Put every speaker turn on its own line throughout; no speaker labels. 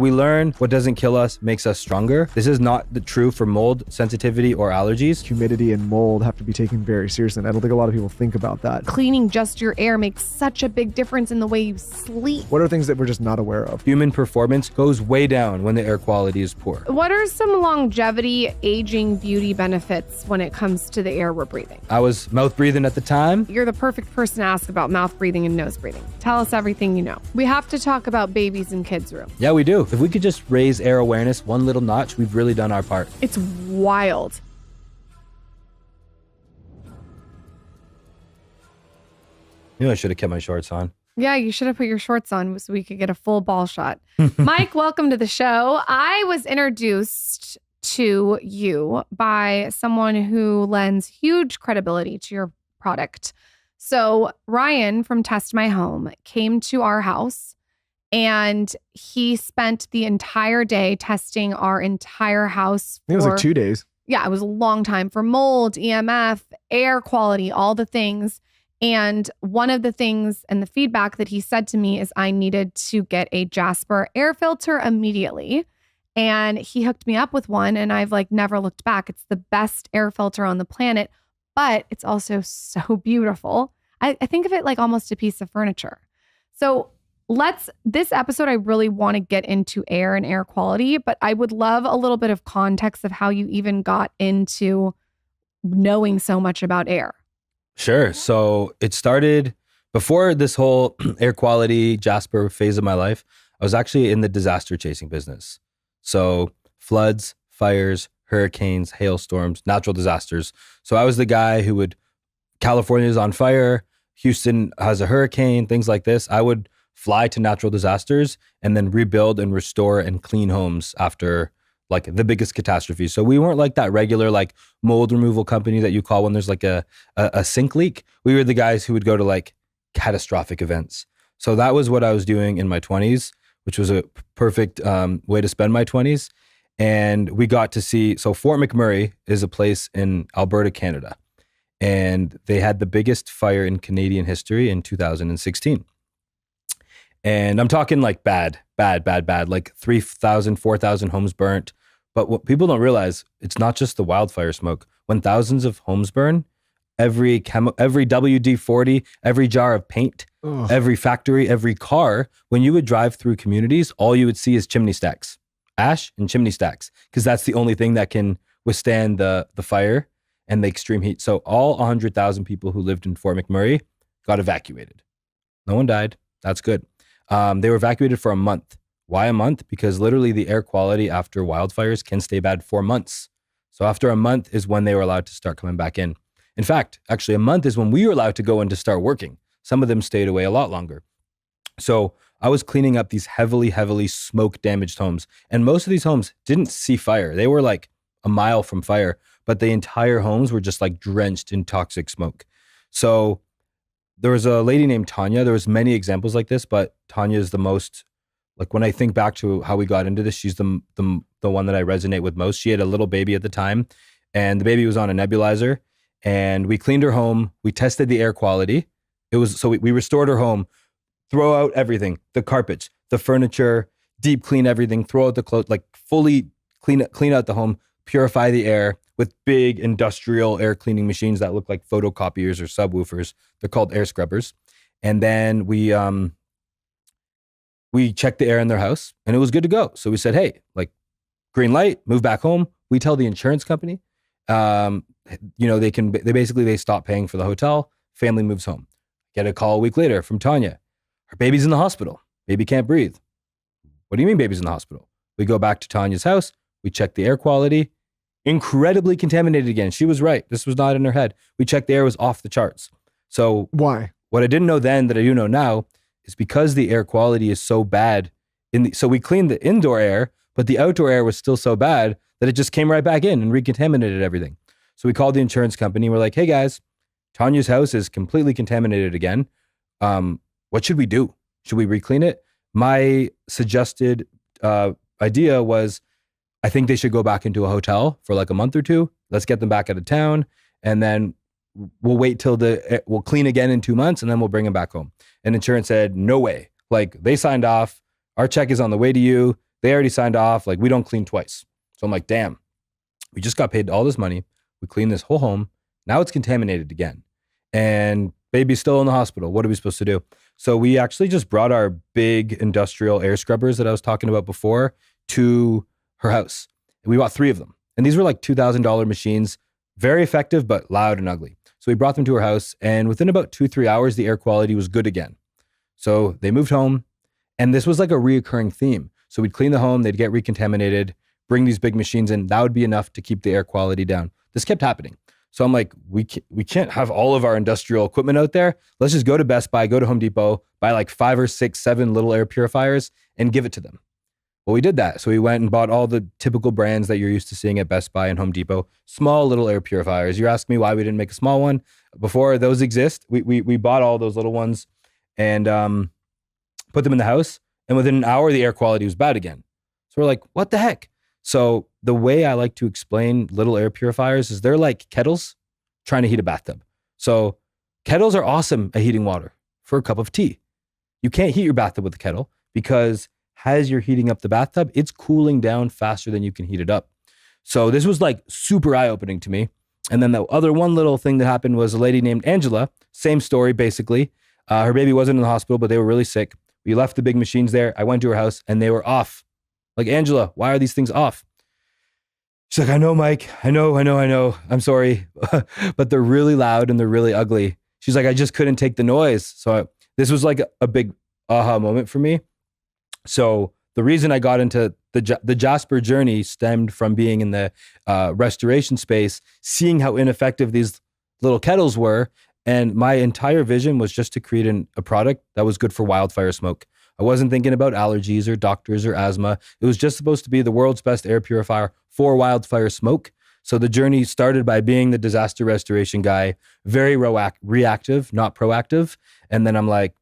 We learn what doesn't kill us makes us stronger. This is not true for mold sensitivity or allergies.
Humidity and mold have to be taken very seriously, and I don't think a lot of people think about that.
Cleaning just your air makes such a big difference in the way you sleep.
What are things that we're just not aware of?
Human performance goes way down when the air quality is poor.
What are some longevity, aging, beauty benefits when it comes to the air we're breathing?
I was mouth breathing at the time.
You're the perfect person to ask about mouth breathing and nose breathing. Tell us everything you know. We have to talk about babies in kids' room.
Yeah, we do. If we could just raise air awareness one little notch, we've really done our part.
It's wild.
You know, I should have kept my shorts on.
Yeah, you should have put your shorts on so we could get a full ball shot. Mike, welcome to the show. I was introduced to you by someone who lends huge credibility to your product. So Ryan from Test My Home came to our house and he spent the entire day testing our entire house.
I think it was like 2 days.
Yeah, it was a long time for mold, EMF, air quality, all the things. And one of the things and the feedback that he said to me is I needed to get a Jaspr air filter immediately. And he hooked me up with one and I've never looked back. It's the best air filter on the planet, but it's also so beautiful. I think of it like almost a piece of furniture. So this episode, I really want to get into air and air quality, but I would love a little bit of context of how you even got into knowing so much about air.
Sure. So it started before this whole air quality Jaspr phase of my life. I was actually in the disaster chasing business. So floods, fires, hurricanes, hailstorms, natural disasters. So I was the guy who California's on fire, Houston has a hurricane, things like this. I would fly to natural disasters and then rebuild and restore and clean homes after the biggest catastrophe. So we weren't like that regular mold removal company that you call when there's a sink leak. We were the guys who would go to catastrophic events. So that was what I was doing in my 20s, which was a perfect way to spend my 20s. And we got to see, so Fort McMurray is a place in Alberta, Canada. And they had the biggest fire in Canadian history in 2016. And I'm talking bad, 3,000, 4,000 homes burnt. But what people don't realize, it's not just the wildfire smoke. When thousands of homes burn, every WD-40, every jar of paint, every factory, every car, when you would drive through communities, all you would see is chimney stacks, ash and chimney stacks, because that's the only thing that can withstand the fire and the extreme heat. So all 100,000 people who lived in Fort McMurray got evacuated. No one died. That's good. They were evacuated for a month. Why a month? Because literally the air quality after wildfires can stay bad for months. So after a month is when they were allowed to start coming back in. In fact, actually a month is when we were allowed to go in to start working. Some of them stayed away a lot longer. So I was cleaning up these heavily smoke damaged homes. And most of these homes didn't see fire. They were a mile from fire, but the entire homes were just drenched in toxic smoke. So there was a lady named Tanya. There was many examples like this, but Tanya is the most, when I think back to how we got into this, she's the one that I resonate with most. She had a little baby at the time and the baby was on a nebulizer and we cleaned her home. We tested the air quality. We restored her home, throw out everything, the carpets, the furniture, deep clean everything, throw out the clothes, fully clean out the home, purify the air with big industrial air cleaning machines that look like photocopiers or subwoofers. They're called air scrubbers. And then we checked the air in their house and it was good to go. So we said, hey, green light, move back home. We tell the insurance company, they stop paying for the hotel. Family moves home. Get a call a week later from Tanya. Her baby's in the hospital. Baby can't breathe. What do you mean baby's in the hospital? We go back to Tanya's house. We check the air quality. Incredibly contaminated again. She was right. This was not in her head. We checked the air was off the charts. So
why?
What I didn't know then that I do know now is because the air quality is so bad. So we cleaned the indoor air, but the outdoor air was still so bad that it just came right back in and recontaminated everything. So we called the insurance company. We're like, hey guys, Tanya's house is completely contaminated again. What should we do? Should we reclean it? My suggested idea was, I think they should go back into a hotel for a month or two. Let's get them back out of town. And then we'll wait till we'll clean again in 2 months and then we'll bring them back home. And insurance said, no way. They signed off. Our check is on the way to you. They already signed off. Like, we don't clean twice. So I'm like, damn, we just got paid all this money. We cleaned this whole home. Now it's contaminated again. And baby's still in the hospital. What are we supposed to do? So we actually just brought our big industrial air scrubbers that I was talking about before to her house. And we bought 3 of them. And these were like $2,000 machines, very effective, but loud and ugly. So we brought them to her house, and within about 2-3 hours, the air quality was good again. So they moved home, and this was like a reoccurring theme. So we'd clean the home, they'd get recontaminated, bring these big machines in. That would be enough to keep the air quality down. This kept happening. So I'm like, we can't have all of our industrial equipment out there. Let's just go to Best Buy, go to Home Depot, buy like 5 or 6, 7 little air purifiers and give it to them. Well, we did that. So we went and bought all the typical brands that you're used to seeing at Best Buy and Home Depot, small little air purifiers. You're asking me why we didn't make a small one before those exist. We bought all those little ones and put them in the house. And within an hour, the air quality was bad again. So we're like, what the heck? So the way I like to explain little air purifiers is they're like kettles trying to heat a bathtub. So kettles are awesome at heating water for a cup of tea. You can't heat your bathtub with a kettle because as you're heating up the bathtub, it's cooling down faster than you can heat it up. So this was like super eye-opening to me. And then the other one little thing that happened was a lady named Angela, same story basically. Her baby wasn't in the hospital, but they were really sick. We left the big machines there. I went to her house and they were off. Like, Angela, why are these things off? She's like, I know, Mike. I know. I'm sorry. But they're really loud and they're really ugly. She's like, I just couldn't take the noise. So this was like a big aha moment for me. So the reason I got into the Jaspr journey stemmed from being in the restoration space, seeing how ineffective these little kettles were. And my entire vision was just to create a product that was good for wildfire smoke. I wasn't thinking about allergies or doctors or asthma. It was just supposed to be the world's best air purifier for wildfire smoke. So the journey started by being the disaster restoration guy, very reactive, not proactive. And then I'm like,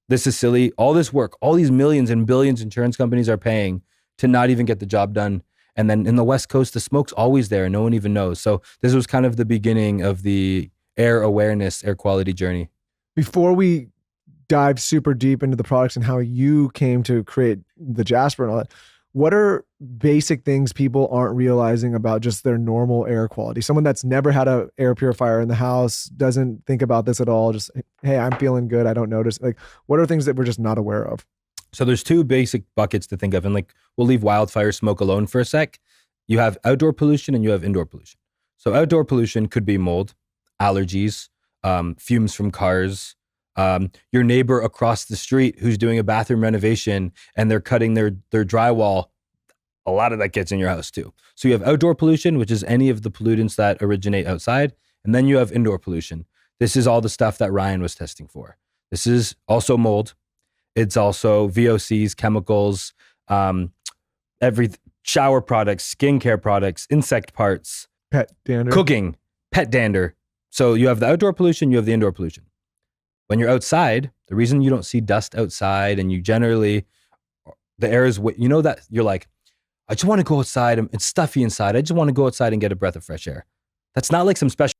this is silly. All this work, all these millions and billions insurance companies are paying to not even get the job done. And then in the West Coast, the smoke's always there and no one even knows. So this was kind of the beginning of the air awareness, air quality journey.
Before we dive super deep into the products and how you came to create the Jaspr and all that, what are basic things people aren't realizing about just their normal air quality? Someone that's never had an air purifier in the house, doesn't think about this at all. Just, hey, I'm feeling good. I don't notice. Like, what are things that we're just not aware of?
So there's 2 basic buckets to think of. And like, we'll leave wildfire smoke alone for a sec. You have outdoor pollution and you have indoor pollution. So outdoor pollution could be mold, allergies, fumes from cars, your neighbor across the street who's doing a bathroom renovation and they're cutting their drywall. A lot of that gets in your house too. So you have outdoor pollution, which is any of the pollutants that originate outside. And then you have indoor pollution. This is all the stuff that Ryan was testing for. This is also mold. It's also VOCs, chemicals, every shower products, skincare products, insect parts,
pet dander,
cooking, pet dander. So you have the outdoor pollution, you have the indoor pollution. When you're outside, the reason you don't see dust outside and you generally, the air is, you know that you're like, I just want to go outside. It's stuffy inside. I just want to go outside and get a breath of fresh air. That's not like some special